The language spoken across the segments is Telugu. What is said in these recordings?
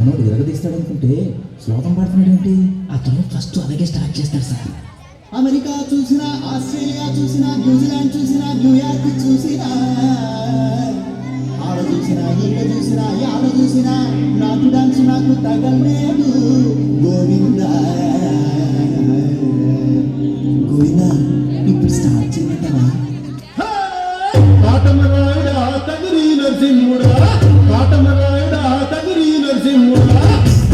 మనోడు విరగదీస్తాడు అనుకుంటే శ్లోకం పాడుతున్నాడు ఏంటి? అతను ఫస్ట్ అలాగే స్టార్ట్ చేస్తాడు సార్. అమెరికా చూసినా, ఆస్ట్రేలియా చూసినా, న్యూజిలాండ్ చూసినా, న్యూయార్క్ చూసినా, ఆడ చూసినా, ఈడ చూసినా, యాడ చూసినా, నాకు డాన్స్ నాకు తగలేదు. గోవిందా గోవిందా ఇప్పుడు స్టార్ట్ చేద్దామా? కాటమరాయుడా తగిరి నరసింహుడా, కాటమరాయుడా తగిరి నరసింహుడా,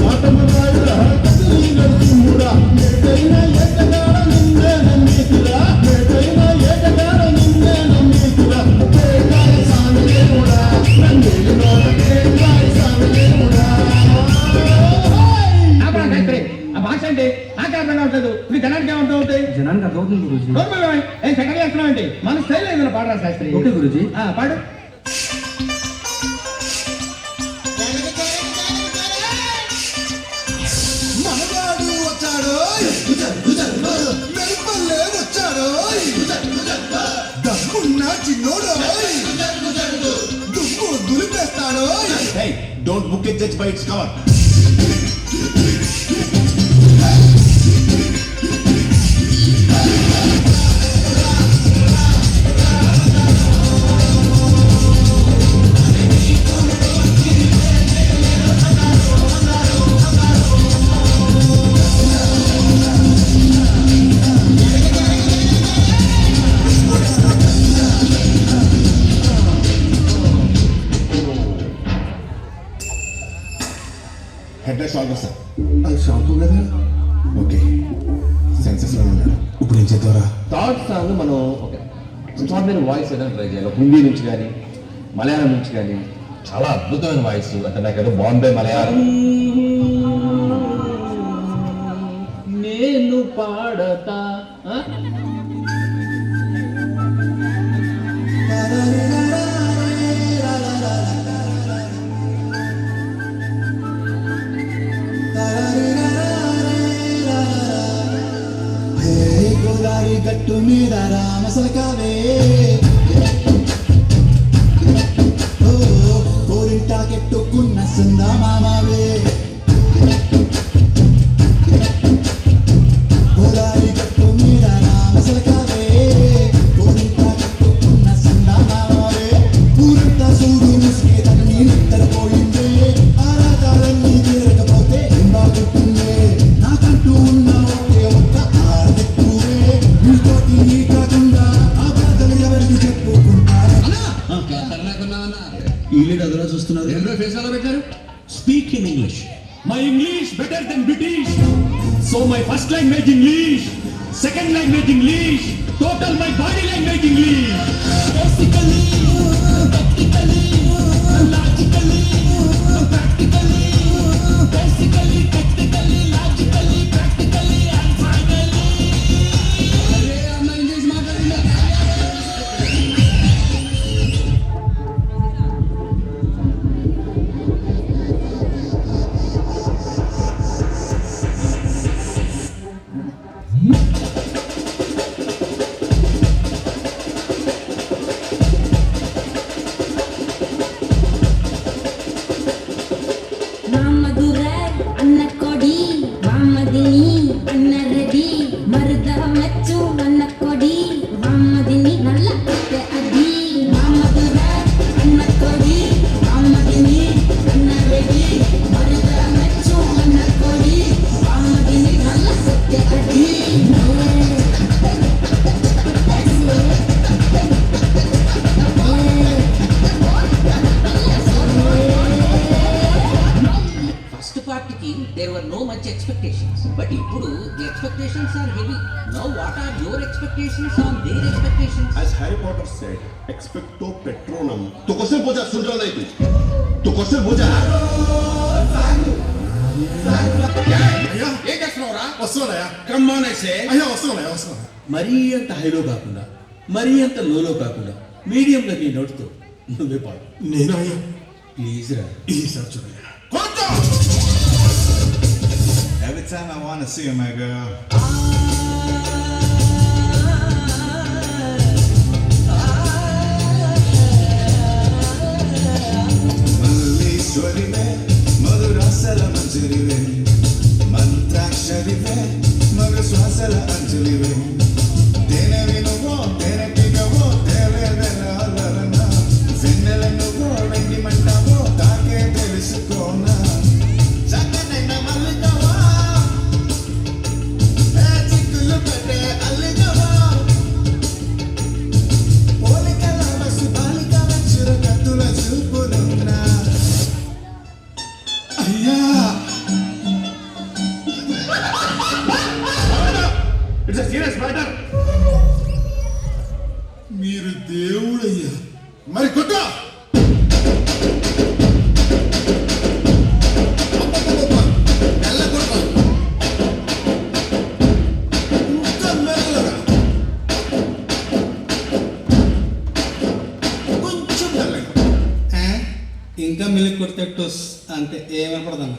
కాటమరాయుడా తగిరి నరసింహుడా, ఏదైనా ఏకగాడ నిన్నే నమ్మితురా, ఏదైనా ఏకగాడ నిన్నే నమ్మితురా, కేకాయ సామిదేవుడా, నందేలినోడ కేకాయ సామిదేవుడా. ఆ భాష అంటే నాకు అర్థం కావట్లేదు. మీ జనానికి ఏమర్థం అవుతాయి? జనానికి అర్థమవుతుంది గురూజీ. ఏం సెకండ్ చేస్తున్నావు ఏంటి? మన స్టైల్ ఏదైనా పాడరా శాస్త్రి? ఓకే గురూజీ. పాడు. మనగాడు వచ్చాడు, మెరుపల్లే వచ్చాడు, దమ్మున్న చిన్నోడు దుమ్ము దులిపేస్తాడు. Don't book it just by its cover. Headlight solve sir. అది షాంపూ కదా. ఓకే, సెన్సెస్ లో ఉన్నాడు. ఇప్పుడు ఏం చేద్దారా? థర్డ్ సాంగ్ మనం ఒక ఎక్స్ట్రాడినరీ వాయిస్ ఏదైనా ట్రై చేయాలి. హిందీ నుంచి కానీ మలయాళం నుంచి కానీ చాలా అద్భుతమైన వాయిస్. అంటే నాకేదో బాంబే మలయాళం నేను పాడతా. గోదావరి గట్టు మీద రామసలకావే, కోరింటాకెట్టుకున్న సుందా మామావే, గోదావరి గట్టు మీద రామసలకావే, కోరింటాకెట్టుకున్న సుందా మామావే, ఊరంతా సూడు ముసిగే తనని నిద్రపోయిందే, ఆరాటాలన్నీ తీరకపోతే ఏం బాగుంటుందే, నాకంటూ ఉన్న ఒకే ఒక్క ఆర్దెక్కువే, నీతోటి నీ కాకుండా ఆ బాధలు ఎవరికి చెప్పుకుంటారు? ఈలీడ్ అదలా చూస్తున్నారు. ఎందులో ఫేస్ అలా పెట్టారు? Speak in English. My English better than British. So my first language English, second language English, total my body language English. Basically, technically, logically, practically, basically, technically, logically, practically, and finally. Arey amma English maatladina. మామధురై అన్న కొడి, మామదిని అన్న రెడి, మరుద మెచ్చు అన్న కొడి, మామదిని నల్ల కొట్టె అది. మామధురై అన్న కొడి, మామదిని అన్న రెడి, మరుద మెచ్చు అన్న కొడి, మామదిని నల్ల కొట్టె అది. ఫస్ట్ పార్టీకి there were no much expectations, but ఇప్పుడు the expectations are heavy. Now what are your expectations on their expectations? As Harry Potter said, expecto patronum. तो क्वेश्चन पूछा, सुन रहा नहीं तू? तो क्वेश्चन पूछा. అయ్యా ఏం చేస్తున్నావురా? వస్తున్నాయా? కమ్మానేసే అయ్యా వస్తున్నాయా? వస్తున్నా. మరీ అంత హైలో కాకుండా, మరీ అంత లోలో కాకుండా, మీడియంలో నీ నోటితో నువ్వే పాడు. నేను అయ్యా ప్లీజ్ రా. ఈసారి చూడయ్యా. Every time I want to see you, my girl. Malleshwari mein madhura salam. మంజరివే మంత్రాక్షరివే మగ శ్వాసల అంజలివే తేనెవి నువ్వో తేనెటిగవో తేవే వెలాలన వెన్నెల నువ్వో వెండి మంటావో తాకే తెలుసుకోనా చక్కనైన మల్లికవా చిక్కులు పెట్టే అల్లికవా పోలికల బస్సు బాలికల చురకత్తుల చూపులున్నా అయ్యా ఇట్స్ సీరియస్ మ్యాటర్. మీరు దేవుడయ్యా మరి కొట్టు. నల్ల కొడుకు ఇంకా మెల్లగా కొంచెం మెల్లగా ఇంకా మిల్క్ కొడితే టోస్ అంతే ఏమనపడదన్న